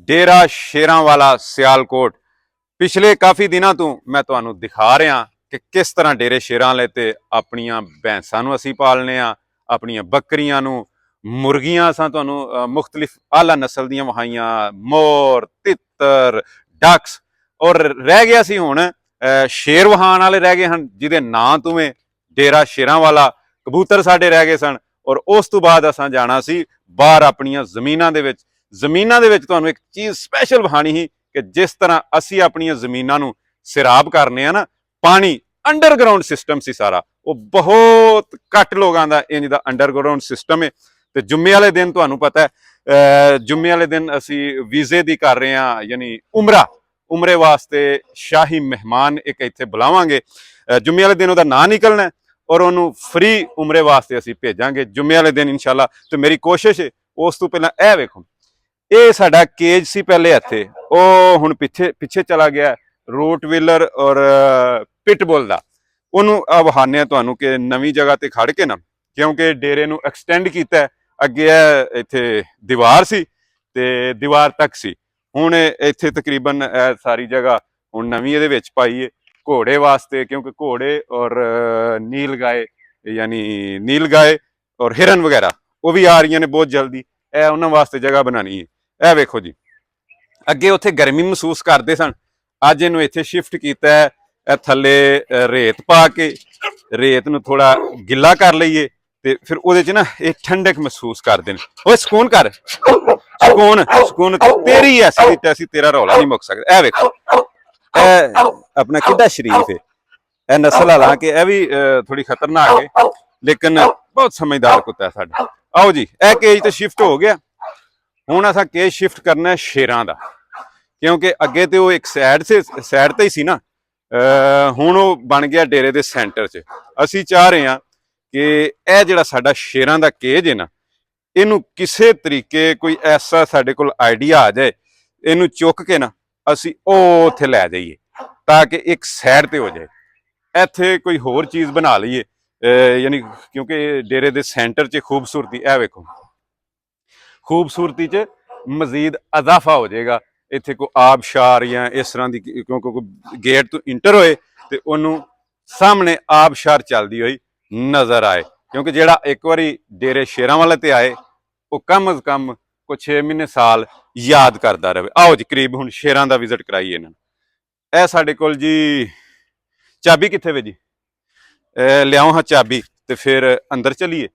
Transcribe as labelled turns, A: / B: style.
A: डेरा शेरां वाला सियालकोट। पिछले काफ़ी दिनों तो मैं तुहानू दिखा रहा कि किस तरह डेरे शेरां वाले ते अपनियां भैंसां नू असीं पालने आ, अपनियां बकरियां नू, मुर्गियां असां तुहानू मुख्तलिफ आला नस्ल दियां वहाइयां, मोर, तितर, डक्स, और रह गया सी हुण शेर वहाण वाले रह गए हैं जिहदे नां तुवें डेरा शेरां वाला। कबूतर साडे रह गए सन और उस तो बाद असां जाना सी बाहर अपनियां जमीनां दे विच। जमीनां दे विच तुहानू एक चीज़ स्पैशल विखाणी ही कि जिस तरह असी अपनियां जमीनां नू सिराब करने आ ना, पानी अंडरग्राउंड सिस्टम सी सारा, वो बहुत घट लोगों का इंज दा अंडरग्राउंड सिस्टम है। तो जुम्मे वाले दिन तुहानू पता है जुम्मे वाले दिन असी वीजे दी कर रहे हैं, यानी उमरे वास्ते शाही मेहमान एक इत्थे बुलावांगे। जुम्मे वाले दिन उहदा नां निकलना है और उन्होंने फ्री उमरे वास्ते असी भेजांगे जुम्मे वाले दिन इंशाल्लाह। तो मेरी कोशिश है उस तो पहला यह वेखो, ये साडा केज सी पहले इत्थे, वो हुण पिछे चला गया रूट व्हीलर और पिटबुल का। उन्होंने वहाने तुहानू कि नवी जगह ते खड़ के ना, क्योंकि डेरे नू एक्सटेंड किया है, अगे इत्थे दीवार सी ते दीवार तक सी, हुण इत्थे तकरीबन सारी जगह हुण नवीं इहदे विच पाई है घोड़े वास्ते, क्योंकि घोड़े और नील गाय यानी नील गाय और हिरन वगैरह वो भी आ रही ने बहुत जल्दी, यह उन्होंने वास्ते जगह बनानी है। यह वेखो जी, अगे उत्थे गर्मी महसूस करते सन, अज इनू इत्थे शिफ्ट किया है, थले रेत पा के रेत नू थोड़ा गिला कर लईए ते फिर उहदे च ना ये ठंडक महसूस करते हैं। ओए सुकून कर, सुकून सुकून, तेरी ऐसी तैसी तेरा रौला नहीं मुक सकता। यह वेखो अपना किड्डा शरीफ है, यह नस्ल हालांकि यह भी थोड़ी खतरनाक है लेकिन बहुत समझदार कुत्ता है साडा। आओ जी, यह केज तो शिफ्ट हो गया, हुण असां केज शिफ्ट करना है शेरां दा, क्योंकि अगे तो वो एक सैड ते ही सी ना, हुण वो बन गया डेरे दे सेंटर च। असीं चाह रहे हैं कि यह जिहड़ा साडा शेरां दा केज है ना, इनू किसी तरीके कोई ऐसा साडे कोल आइडिया आ जाए, इनू चुक के ना असी उत्थे लै जाइए ताकि एक सैड ते हो जाए, इत्थे कोई होर चीज़ बना लीए, यानी क्योंकि डेरे दे सेंटर च खूबसूरती, यह वेखो खूबसूरती च मजीद अजाफा हो जाएगा। इत्थे कोई आबशार या इस तरह की, क्योंकि कोई गेट तो इंटर होए तो उन्होंने सामने आबशार चलती हुई नज़र आए, क्योंकि जेड़ा एक बारी डेरे शेरां वाले ते आए वो कम अज कम कुछ 6 महीने साल याद करता रहे। आओ जी करीब हुण शेरां दा विजिट कराइए इन्हां। साडे कोल जी चाबी कित्थे वे जी, लियाओ हाँ चाबी तो फिर अंदर चलीए